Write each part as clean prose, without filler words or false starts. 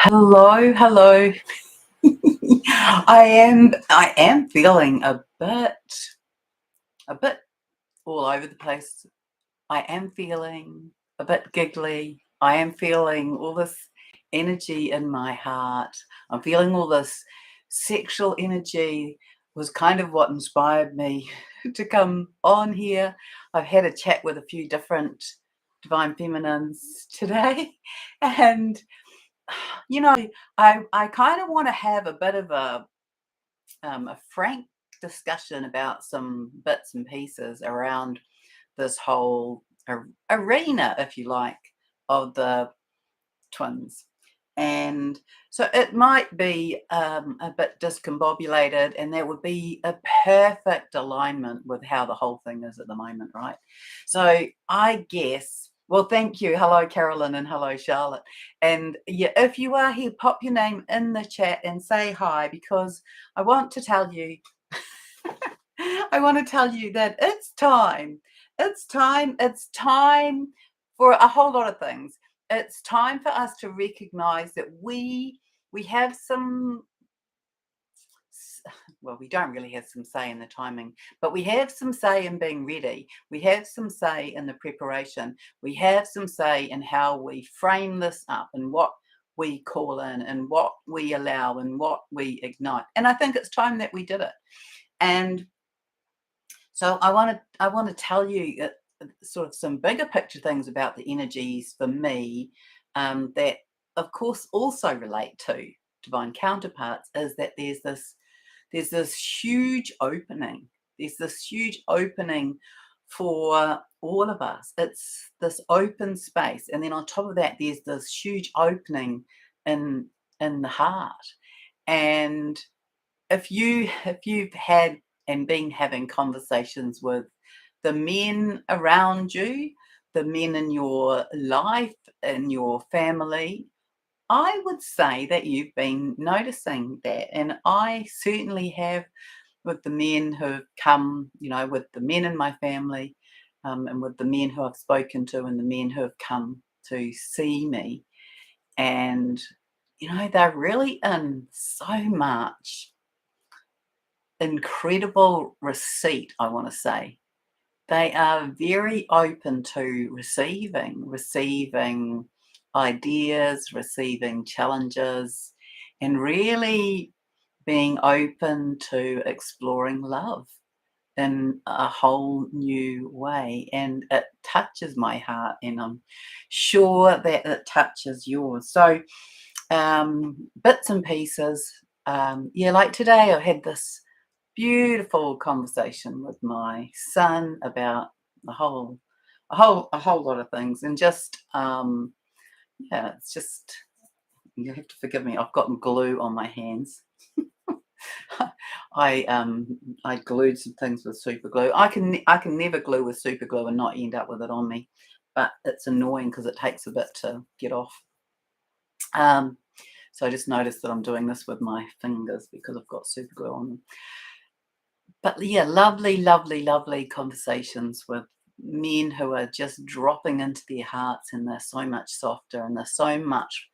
Hello, hello. I am feeling a bit all over the place. I am feeling a bit giggly. I am feeling all this energy in my heart. I'm feeling all this sexual energy was kind of what inspired me to come on here. I've had a chat with a few different divine feminines today and I kind of want to have a bit of a frank discussion about some bits and pieces around this whole arena, if you like, of the twins. And so it might be a bit discombobulated, and that would be a perfect alignment with how the whole thing is at the moment, right? So I guess, well, thank you. Hello, Carolyn, and hello, Charlotte. And yeah, if you are here, pop your name in the chat and say hi because I want to tell you I want to tell you that it's time. It's time. It's time for a whole lot of things. It's time for us to recognize that we have well, we don't really have some say in the timing, but we have some say in being ready. We have some say in the preparation. We have some say in how we frame this up and what we call in and what we allow and what we ignite. And I think it's time that we did it. And so I want to tell you sort of some bigger picture things about the energies for me that, of course, also relate to divine counterparts. Is that there's this huge opening. There's this huge opening for all of us. It's this open space, and then on top of that, there's this huge opening in the heart. And if you've had and been having conversations with the men around you, the men in your life, in your family, I would say that you've been noticing that. And I certainly have with the men who have come, with the men in my family, and with the men who I've spoken to and the men who have come to see me. And, they're really in so much incredible receipt, I want to say. They are very open to receiving ideas, receiving challenges, and really being open to exploring love in a whole new way. And it touches my heart, and I'm sure that it touches yours. So, bits and pieces. Yeah, like today, I had this beautiful conversation with my son about a whole lot of things, and just yeah, it's just you have to forgive me. I've gotten glue on my hands. I glued some things with super glue. I can never glue with super glue and not end up with it on me, but it's annoying because it takes a bit to get off. Um, so I just noticed that I'm doing this with my fingers because I've got super glue on them. But yeah, lovely, lovely, lovely conversations with men who are just dropping into their hearts, and they're so much softer and they're so much,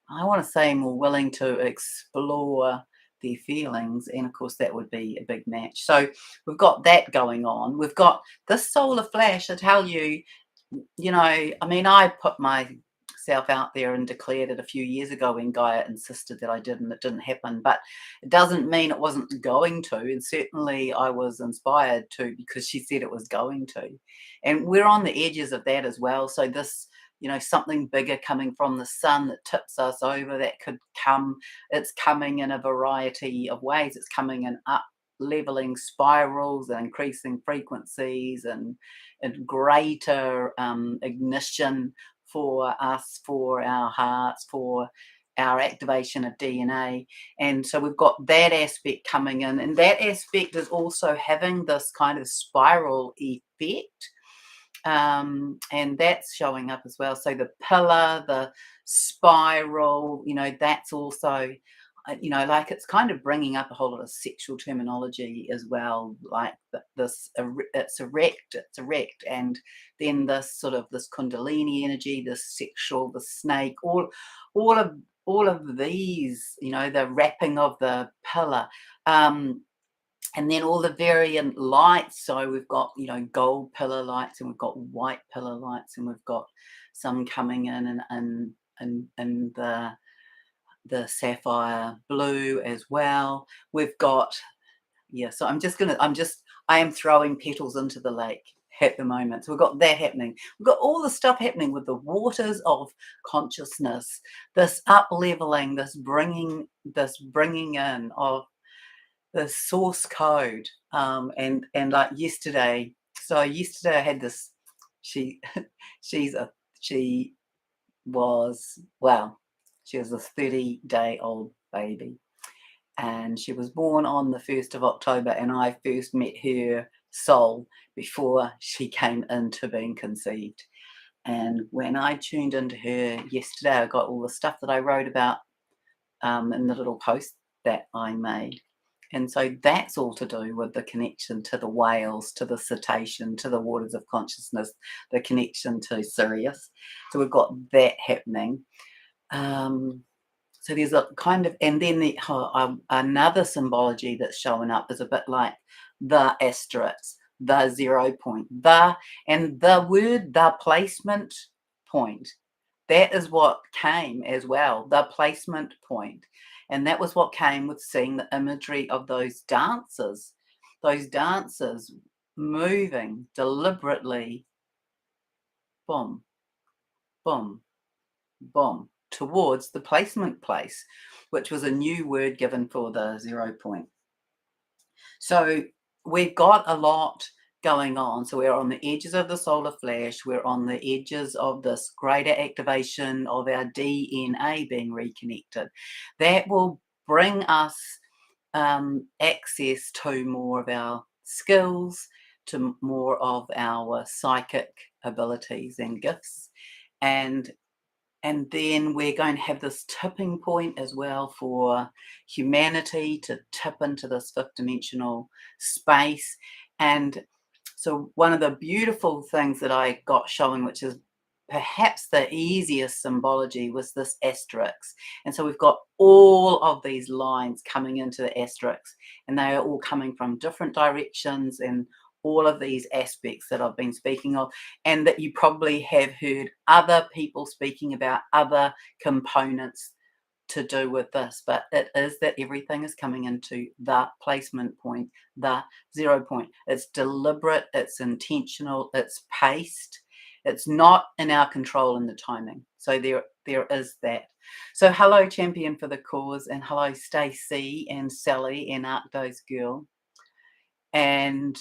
I want to say, more willing to explore their feelings. And of course, that would be a big match. So we've got that going on. We've got this solar flash. I tell you, I mean, I put myself out there and declared it a few years ago when Gaia insisted that I did, and it didn't happen. But it doesn't mean it wasn't going to. And certainly I was inspired to because she said it was going to. And we're on the edges of that as well. So this, something bigger coming from the sun that tips us over, that could come. It's coming in a variety of ways. It's coming in up leveling spirals and increasing frequencies and greater ignition for us, for our hearts, for our activation of DNA. And so we've got that aspect coming in, and that aspect is also having this kind of spiral effect. And that's showing up as well. So the pillar, the spiral, that's also like it's kind of bringing up a whole lot of sexual terminology as well, like it's erect, and then this sort of this kundalini energy, this sexual, the snake, all of all of these, the wrapping of the pillar. Um, and then all the variant lights. So we've got, gold pillar lights, and we've got white pillar lights, and we've got some coming in and the sapphire blue as well. We've got, yeah, so I am throwing petals into the lake at the moment. So we've got that happening. We've got all the stuff happening with the waters of consciousness, this up leveling, this bringing in of the source code. And like yesterday, so yesterday I had this, she, she's a, she was, well, she was a 30-day-old baby, and she was born on the 1st of October, and I first met her soul before she came into being conceived. And when I tuned into her yesterday, I got all the stuff that I wrote about in the little post that I made. And so that's all to do with the connection to the whales, to the cetacean, to the waters of consciousness, the connection to Sirius. So we've got that happening. So there's a kind of, and then another symbology that's showing up is a bit like the asterisk, the 0 point, and the word, the placement point. That is what came as well, the placement point. And that was what came with seeing the imagery of those dancers moving deliberately, boom, boom, boom, towards the placement place, which was a new word given for the 0 point. So we've got a lot going on. So we're on the edges of the solar flash. We're on the edges of this greater activation of our DNA being reconnected. That will bring us access to more of our skills, to more of our psychic abilities and gifts. And then we're going to have this tipping point as well for humanity to tip into this fifth dimensional space. And so, one of the beautiful things that I got showing, which is perhaps the easiest symbology, was this asterisk. And so, we've got all of these lines coming into the asterisk, and they are all coming from different directions, and all of these aspects that I've been speaking of, and that you probably have heard other people speaking about other components to do with this. But it is that everything is coming into the placement point, the 0 point. It's deliberate, it's intentional, it's paced. It's not in our control in the timing. So there is that. So hello, Champion for the Cause, and hello, Stacey and Sally and Arctos Girl. And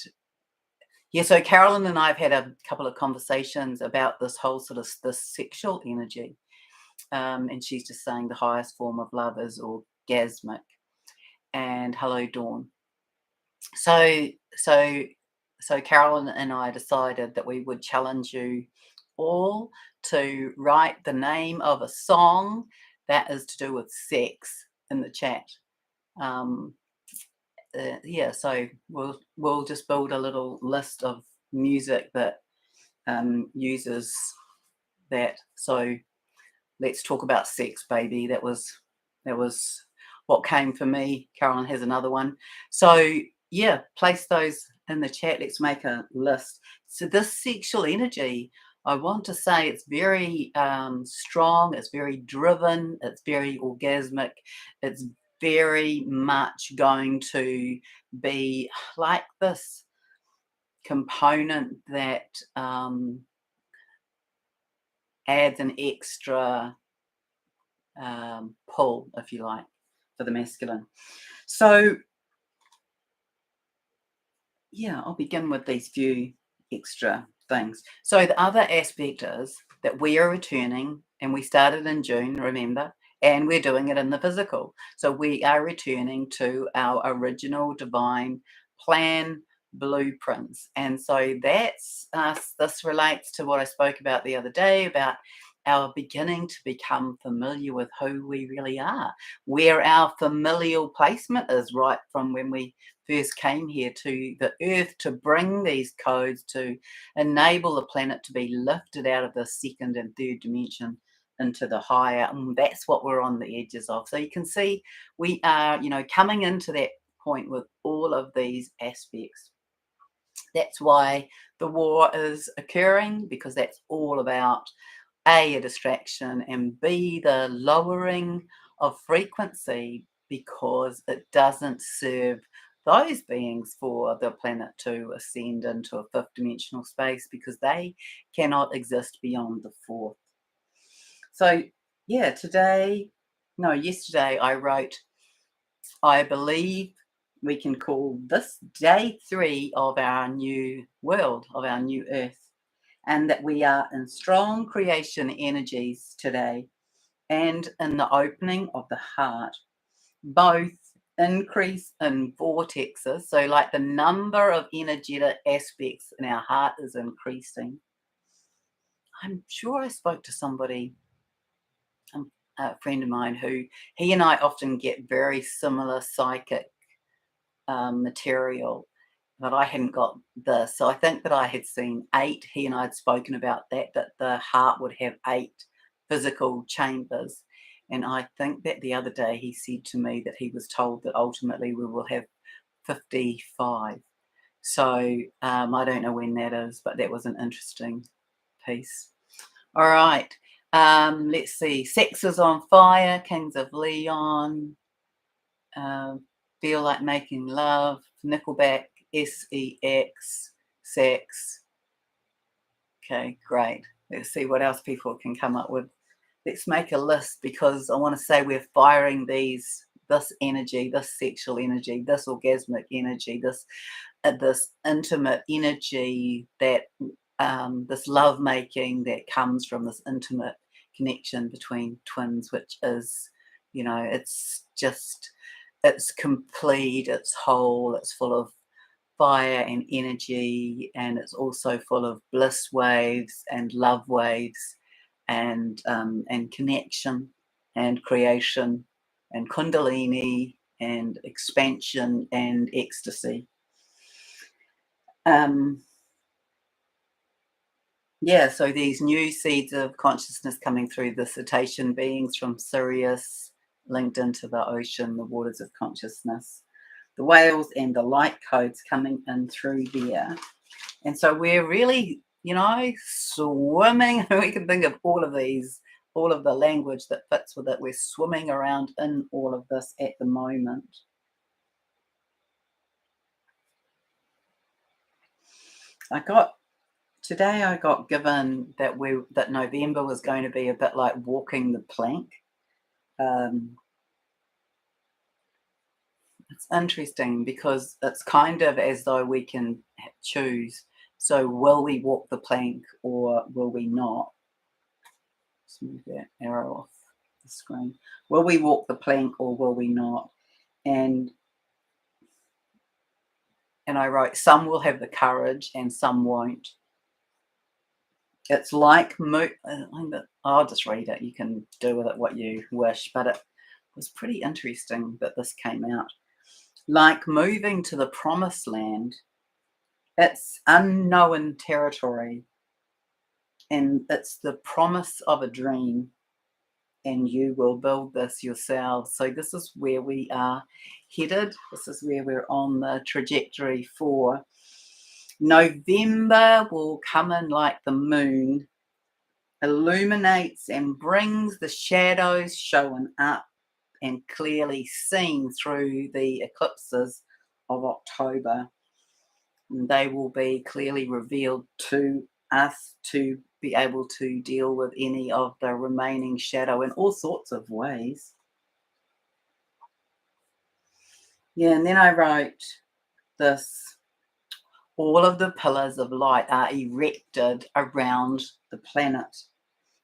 yeah, so Carolyn and I have had a couple of conversations about this whole sort of this sexual energy. And she's just saying the highest form of love is orgasmic. And hello, Dawn. So so so Carolyn and I decided that we would challenge you all to write the name of a song that is to do with sex in the chat. Um, yeah, so we'll just build a little list of music that uses that. So let's talk about sex, baby. That was what came for me. Carolyn has another one. So yeah, place those in the chat. Let's make a list. So this sexual energy, I want to say it's very strong. It's very driven. It's very orgasmic. It's very much going to be like this component that adds an extra pull, if you like, for the masculine. So, yeah, I'll begin with these few extra things. So, the other aspect is that we are returning, and we started in June, remember, and we're doing it in the physical. So, we are returning to our original divine plan blueprints. And so, that's us. This relates to what I spoke about the other day about our beginning to become familiar with who we really are, where our familial placement is right from when we first came here to the earth, to bring these codes to enable the planet to be lifted out of the second and third dimension into the higher, and that's what we're on the edges of. So you can see we are, coming into that point with all of these aspects. That's why the war is occurring, because that's all about a distraction, and B, the lowering of frequency, because it doesn't serve those beings for the planet to ascend into a fifth dimensional space, because they cannot exist beyond the fourth. So, yeah, yesterday I wrote, I believe we can call this day 3 of our new world, of our new earth, and that we are in strong creation energies today and in the opening of the heart, both increase in vortexes. So, like, the number of energetic aspects in our heart is increasing. I'm sure I spoke to somebody, a friend of mine, who he and I often get very similar psychic material, but I hadn't got this. So I think that I had seen 8. He and I had spoken about that the heart would have 8 physical chambers. And I think that the other day he said to me that he was told that ultimately we will have 55. So I don't know when that is, but that was an interesting piece. All right. Let's see. Sex is on fire. Kings of Leon. Um, Feel Like Making Love, Nickelback, SEX, Sex. Okay, great. Let's see what else people can come up with. Let's make a list, because I want to say we're firing this energy, this sexual energy, this orgasmic energy, this intimate energy, that this love making that comes from this intimate connection between twins, which is, it's complete, it's whole, it's full of fire and energy, and it's also full of bliss waves and love waves, and connection and creation and kundalini and expansion and ecstasy. So these new seeds of consciousness coming through the cetacean beings from Sirius, linked into the ocean, the waters of consciousness, the whales and the light codes coming in through there. And so we're really, swimming. We can think of all of these, all of the language that fits with it. We're swimming around in all of this at the moment. Today I got given that November was going to be a bit like walking the plank. It's interesting because it's kind of as though we can choose. So will we walk the plank or will we not? Let's move that arrow off the screen. Will we walk the plank or will we not? And I wrote, some will have the courage and some won't. It's like I'll just read it. You can do with it what you wish, but it was pretty interesting that this came out. Like moving to the promised land, it's unknown territory, and it's the promise of a dream, and you will build this yourselves. So this is where we are headed. This is where we're on the trajectory for. November will come in like the moon, illuminates and brings the shadows showing up and clearly seen through the eclipses of October. And they will be clearly revealed to us to be able to deal with any of the remaining shadow in all sorts of ways. Yeah, and then I wrote this. All of the pillars of light are erected around the planet.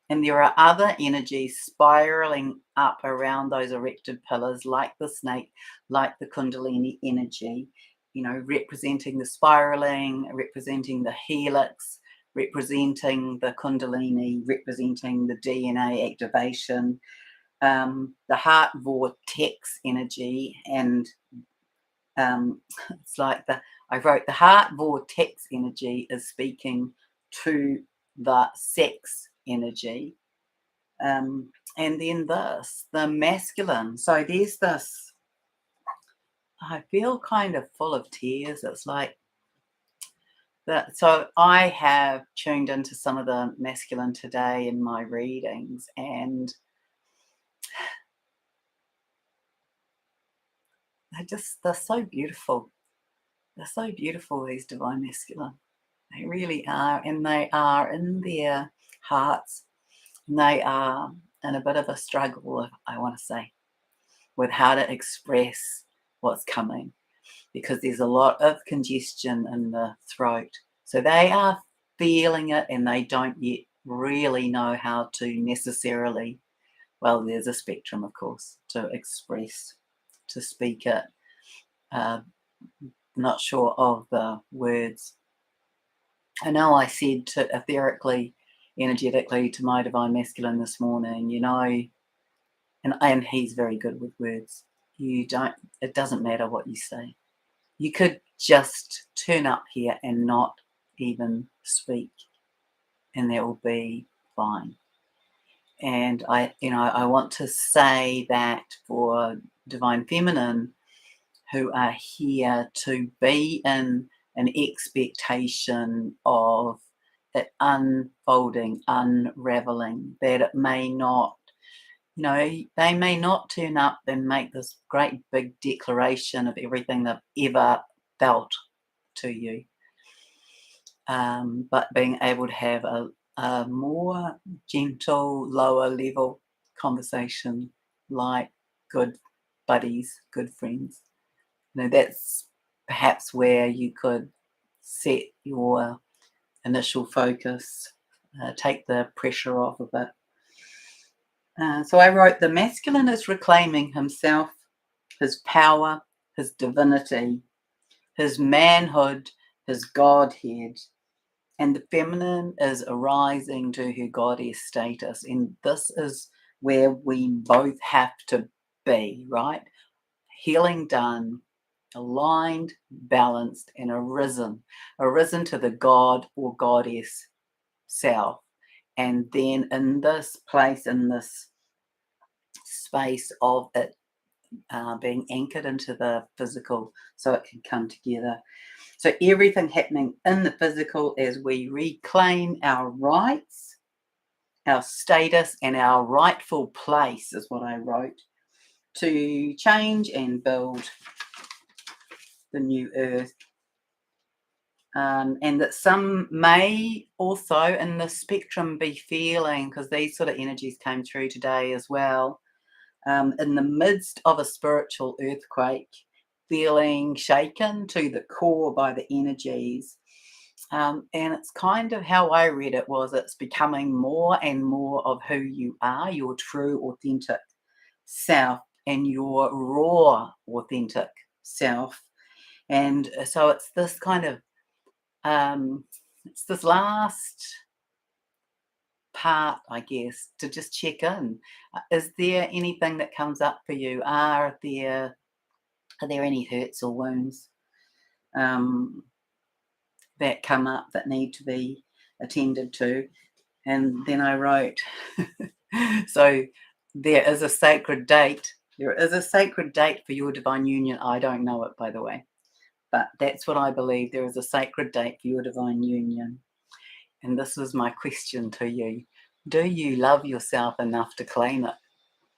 And there are other energies spiraling up around those erected pillars, like the snake, like the Kundalini energy, representing the spiraling, representing the helix, representing the Kundalini, representing the DNA activation, the heart vortex energy. And it's like I wrote, the heart vortex energy is speaking to the sex energy. And then this, the masculine. So there's this, I feel kind of full of tears. It's like that. So I have tuned into some of the masculine today in my readings, and they're so beautiful. They're so beautiful, these divine masculine. They really are. And they are in their hearts. And they are in a bit of a struggle, I want to say, with how to express what's coming, because there's a lot of congestion in the throat. So they are feeling it, and they don't yet really know how to necessarily, well, there's a spectrum, of course, to express, to speak it. Uh, not sure of the words. I know I said to etherically, energetically to my divine masculine this morning, and he's very good with words. It doesn't matter what you say. You could just turn up here and not even speak, and that will be fine. And I want to say that for divine feminine who are here to be in an expectation of it unfolding, unraveling, that it may not, they may not turn up and make this great big declaration of everything they've ever felt to you. But being able to have a more gentle, lower level conversation like good buddies, good friends. That's perhaps where you could set your initial focus, take the pressure off of it. So I wrote, the masculine is reclaiming himself, his power, his divinity, his manhood, his godhead, and the feminine is arising to her goddess status. And this is where we both have to be, right? Healing done, aligned, balanced, and arisen to the god or goddess self. And then in this place, in this space of it being anchored into the physical so it can come together. So everything happening in the physical as we reclaim our rights, our status, and our rightful place is what I wrote, to change and build the new earth. And that some may also in the spectrum be feeling, because these sort of energies came through today as well, in the midst of a spiritual earthquake, feeling shaken to the core by the energies. And it's kind of how I read it was it's becoming more and more of who you are, your true, authentic self, and your raw, authentic self. And so it's this kind of, it's this last part, I guess, to just check in. Is there anything that comes up for you? Are there any hurts or wounds that come up that need to be attended to? And then I wrote, so there is a sacred date. There is a sacred date for your divine union. I don't know it, by the way, but that's what I believe. There is a sacred date for your divine union. And this was my question to you. Do you love yourself enough to claim it?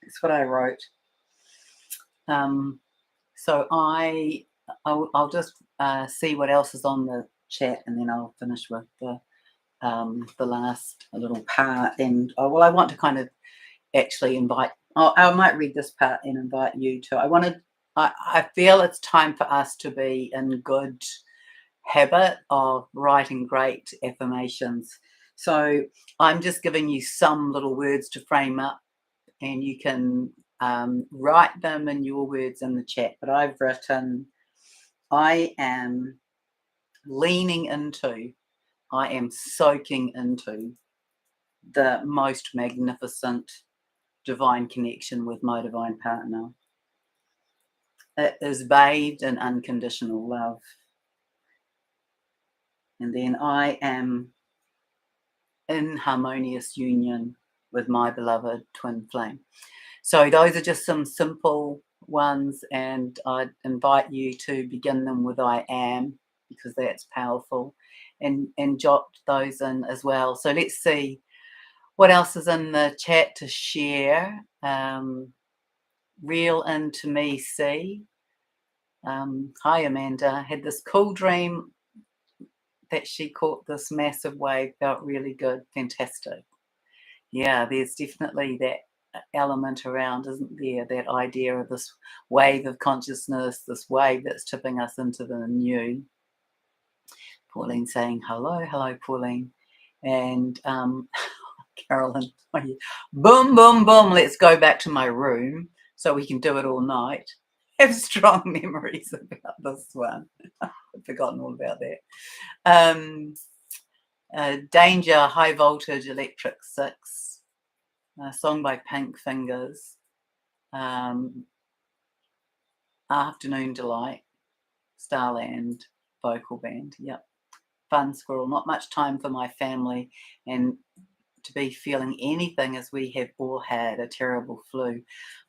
That's what I wrote. So I'll just see what else is on the chat, and then I'll finish with the last little part. And I want to kind of actually invite. I might read this part and invite you to. I feel it's time for us to be in good habit of writing great affirmations. So I'm just giving you some little words to frame up, and you can write them in your words in the chat. But I've written, I am leaning into, I am soaking into the most magnificent divine connection with my divine partner. It is bathed in unconditional love. And then I am in harmonious union with my beloved twin flame. So those are just some simple ones, and I'd invite you to begin them with I am, because that's powerful, and jot those in as well. So let's see what else is in the chat to share. Real into me, see. Hi Amanda, had this cool dream that she caught this massive wave, felt really good, fantastic. Yeah, there's definitely that element around, isn't there? That idea of this wave of consciousness, this wave that's tipping us into the new. Pauline saying hello, hello, Pauline. And Carolyn, boom, boom, boom, let's go back to my room so we can do it all night. I have strong memories about this one. I've forgotten all about that. Danger, High Voltage, Electric 6. A song by Pink Fingers. Afternoon Delight, Starland vocal band. Yep. Fun squirrel. Not much time for my family and to be feeling anything, as we have all had a terrible flu.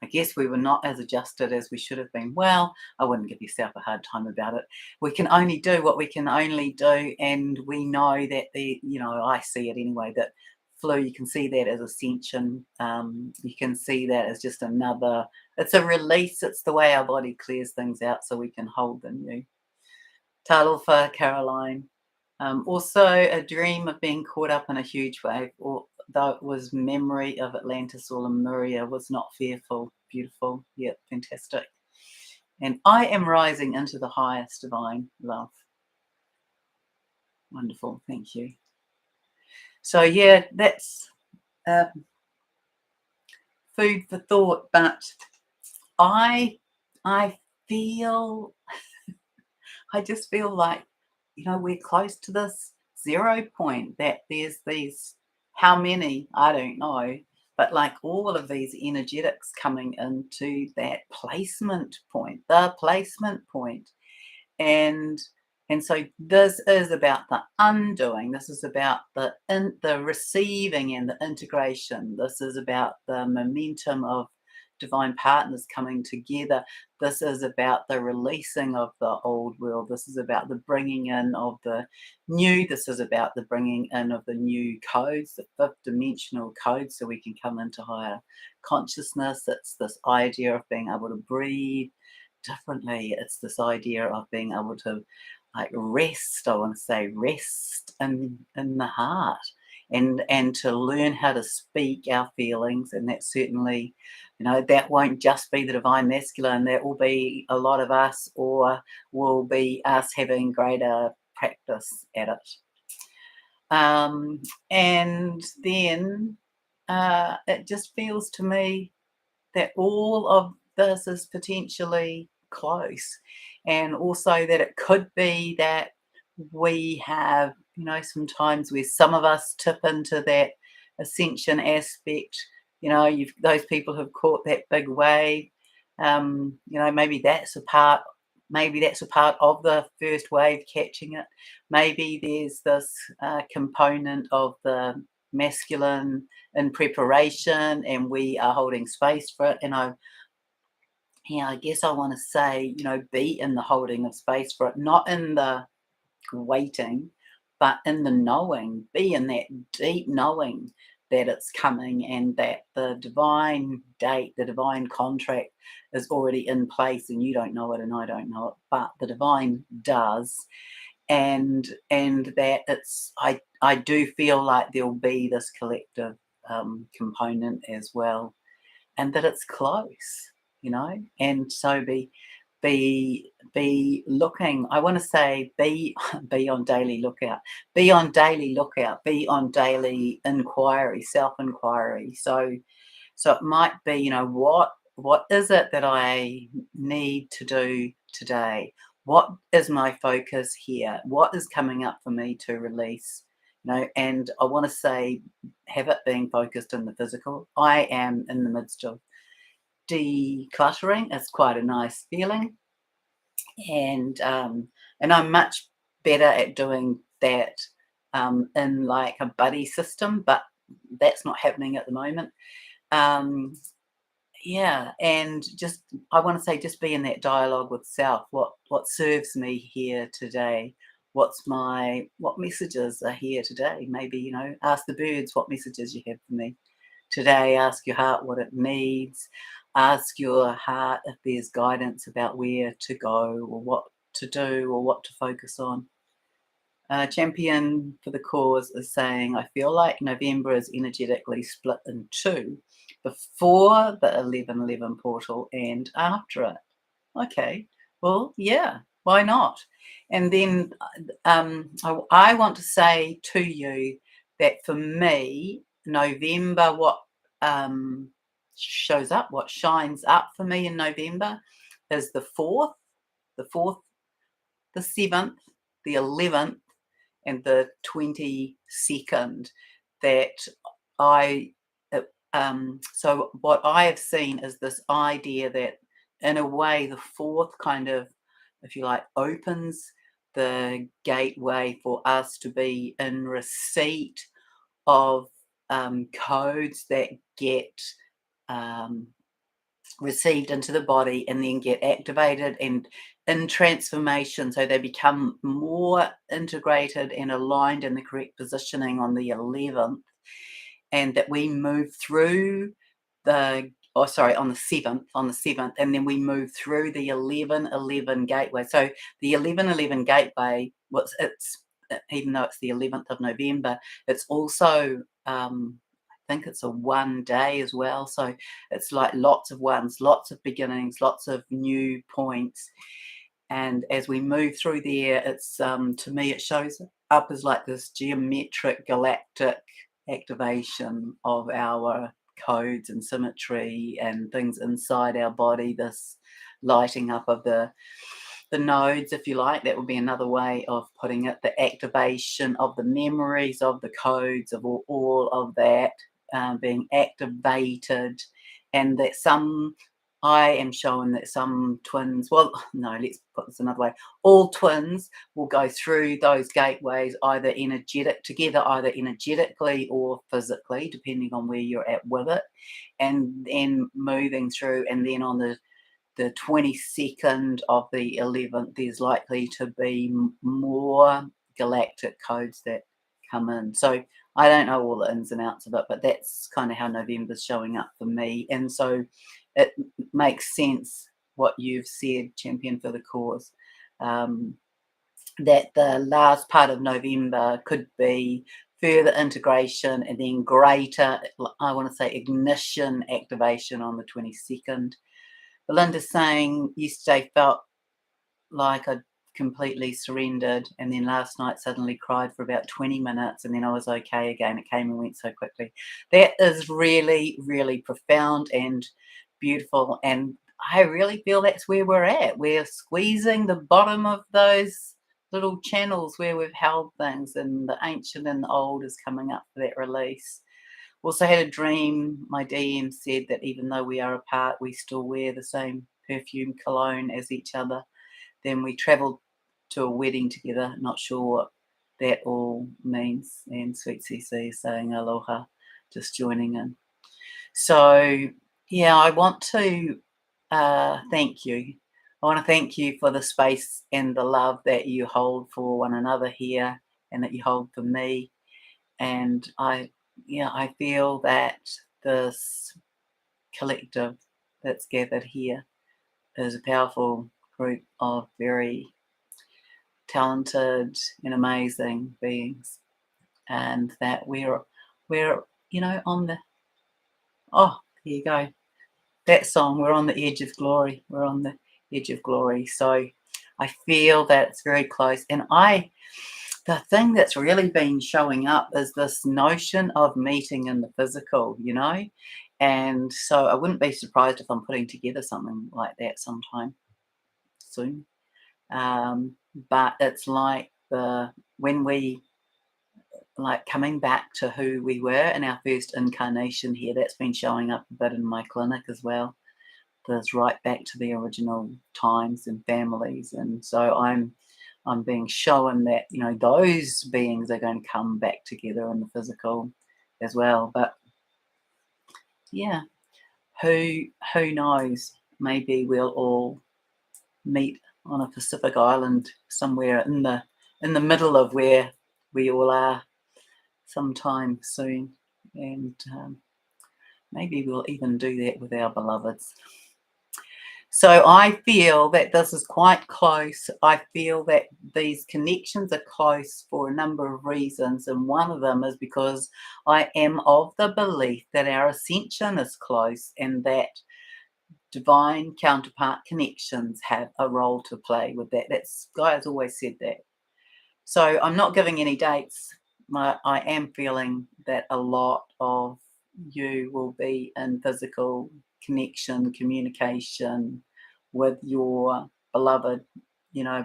I guess we were not as adjusted as we should have been. Well, I wouldn't give yourself a hard time about it. We can only do what we can only do, and we know that I see it anyway, that flu, you can see that as ascension. You can see that as just another, it's a release. It's the way our body clears things out so we can hold the new. Talofa, Caroline. Also, a dream of being caught up in a huge wave, although it was memory of Atlantis or Lemuria, was not fearful. Beautiful. Yep, fantastic. And I am rising into the highest divine love. Wonderful. Thank you. So, yeah, that's food for thought. But I feel, I just feel like, we're close to this 0 point, that there's these, how many, I don't know, but like all of these energetics coming into that placement point, the placement point. And so this is about the undoing. This is about the receiving and the integration. This is about the momentum of divine partners coming together. This is about the releasing of the old world. This is about the bringing in of the new. This is about the bringing in of the new codes, the fifth dimensional codes, so we can come into higher consciousness. It's this idea of being able to breathe differently. It's this idea of being able to rest. I want to say rest in the heart, and to learn how to speak our feelings. And that certainly, that won't just be the divine masculine. That will be a lot of us, or will be us having greater practice at it. And then it just feels to me that all of this is potentially close, and also that it could be that we have, some times where some of us tip into that ascension aspect. Those people who've caught that big wave. Maybe that's a part. Maybe that's a part of the first wave catching it. Maybe there's this component of the masculine in preparation, and we are holding space for it. And I guess I want to say, be in the holding of space for it, not in the waiting, but in the knowing. Be in that deep knowing that it's coming, and that the divine date, the divine contract is already in place, and you don't know it and I don't know it, but the divine does. And that it's, I do feel like there'll be this collective component as well, and that it's close, and so be looking. I want to say be on daily lookout, be on daily lookout, be on daily inquiry, self-inquiry. So it might be, what is it that I need to do today? What is my focus here? What is coming up for me to release? And I want to say, have it being focused in the physical. I am in the midst of decluttering. It's quite a nice feeling, and I'm much better at doing that in like a buddy system, but that's not happening at the moment. Um, yeah, and just I want to say, just be in that dialogue with self. What serves me here today? What messages are here today? Maybe, ask the birds what messages you have for me today. Ask your heart what it needs. Ask your heart if there's guidance about where to go or what to do or what to focus on. Champion for the Cause is saying, I feel like November is energetically split in two, before the 11:11 portal and after it. Okay, well, yeah, why not? And then I want to say to you that for me, November, what shows up, what shines up for me in November is the 4th, the 7th, the 11th, and the 22nd. That I, so what I have seen is this idea that, in a way, the fourth kind of, if you like, opens the gateway for us to be in receipt of codes that get um, received into the body and then get activated and in transformation, so they become more integrated and aligned in the correct positioning on the 11th, and that we move through on the 7th, and then we move through the 11:11 gateway. So the 11:11 gateway, even though it's the 11th of November, it's also I think it's a one day as well. So it's like lots of ones, lots of beginnings, lots of new points. And as we move through there, it's to me, it shows up as like this geometric galactic activation of our codes and symmetry and things inside our body, this lighting up of the nodes, if you like. That would be another way of putting it. The activation of the memories, of the codes, of all of that being activated, and that I am showing that some twins, well, no, let's put this another way. All twins will go through those gateways either either energetically or physically, depending on where you're at with it, and then moving through. And then on the 22nd of the 11th, there's likely to be more galactic codes that come in. So I don't know all the ins and outs of it, but that's kind of how November's showing up for me. And so it makes sense what you've said, Champion for the Cause, that the last part of November could be further integration and then greater, I want to say, ignition activation on the 22nd. Belinda's saying, yesterday felt like I'd completely surrendered, and then last night suddenly cried for about 20 minutes, and then I was okay again. It came and went so quickly. That is really, really profound and beautiful, and I really feel that's where we're at. We're squeezing the bottom of those little channels where we've held things, and the ancient and the old is coming up for that release. Also had a dream. My DM said that even though we are apart, we still wear the same perfume cologne as each other. Then we travelled to a wedding together. Not sure what that all means. And Sweet CC is saying aloha, just joining in. So, yeah, I want to thank you. I want to thank you for the space and the love that you hold for one another here, and that you hold for me. And I feel that this collective that's gathered here is a powerful group of very talented and amazing beings, and that we're on the, oh, there you go, that song, we're on the edge of glory. We're on the edge of glory. So I feel that it's very close. And the thing that's really been showing up is this notion of meeting in the physical, and so I wouldn't be surprised if I'm putting together something like that sometime soon. But it's like when we, like, coming back to who we were in our first incarnation here. That's been showing up a bit in my clinic as well. There's right back to the original times and families, and so I'm being shown that those beings are going to come back together in the physical, as well. But yeah, who knows? Maybe we'll all meet on a Pacific island somewhere in the middle of where we all are sometime soon, and maybe we'll even do that with our beloveds. So I feel that this is quite close. I feel that these connections are close for a number of reasons, and one of them is because I am of the belief that our ascension is close and that divine counterpart connections have a role to play with that. That's Guy has always said that. So I'm not giving any dates. I am feeling that a lot of you will be in physical connection, communication with your beloved,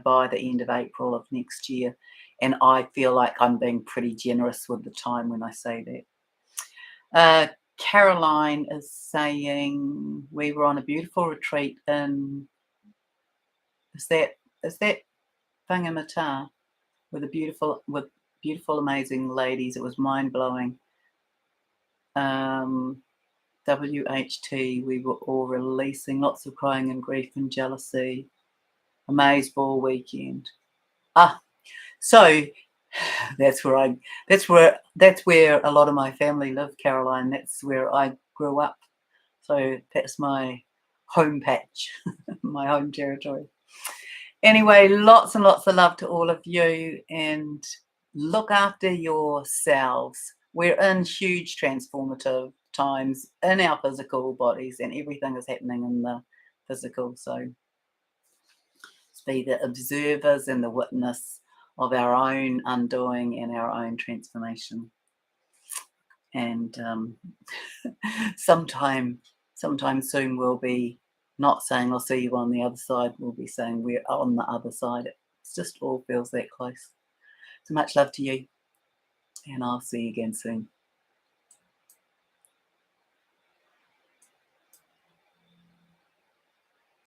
by the end of April of next year. And I feel like I'm being pretty generous with the time when I say that. Caroline is saying we were on a beautiful retreat in, is that Whangamata? With beautiful, amazing ladies. It was mind blowing. WHT, we were all releasing lots of crying and grief and jealousy. Amaze ball weekend. So that's where a lot of my family live, Caroline. That's where I grew up. So that's my home patch, my home territory. Anyway, lots and lots of love to all of you, and look after yourselves. We're in huge transformative times in our physical bodies, and everything is happening in the physical. So let's be the observers and the witness of our own undoing and our own transformation. And sometime soon we'll be not saying I'll see you on the other side. We'll be saying we're on the other side. It just all feels that close. So much love to you, and I'll see you again soon.